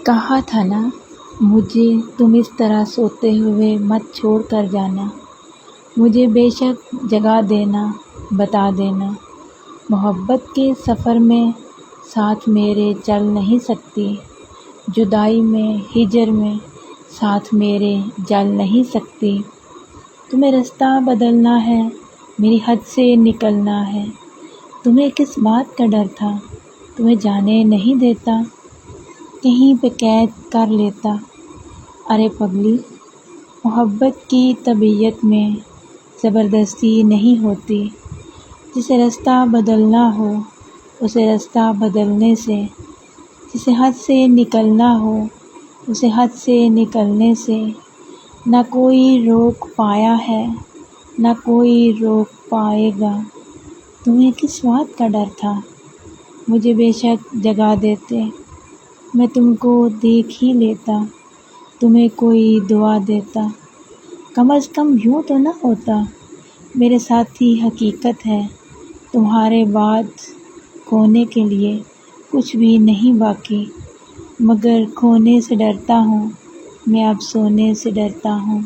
کہا تھا نا مجھے تم اس طرح سوتے ہوئے مت چھوڑ کر جانا، مجھے بے شک جگا دینا، بتا دینا، محبت کے سفر میں ساتھ میرے چل نہیں سکتی، جدائی میں ہجر میں ساتھ میرے جل نہیں سکتی، تمہیں رستہ بدلنا ہے، میری حد سے نکلنا ہے، تمہیں کس بات کا ڈر تھا، تمہیں جانے نہیں دیتا، کہیں پہ قید کر لیتا، ارے پگلی، محبت کی طبیعت میں زبردستی نہیں ہوتی، جسے رستہ بدلنا ہو اسے رستہ بدلنے سے، جسے حد سے نکلنا ہو اسے حد سے نکلنے سے، نہ کوئی روک پایا ہے نہ کوئی روک پائے گا، تمہیں کس بات کا ڈر تھا، مجھے بے شک جگا دیتے، میں تم کو دیکھ ہی لیتا، تمہیں کوئی دعا دیتا، کم از کم یوں تو نہ ہوتا، میرے ساتھی حقیقت ہے، تمہارے بعد کھونے کے لیے کچھ بھی نہیں باقی، مگر کھونے سے ڈرتا ہوں میں اب سونے سے ڈرتا ہوں۔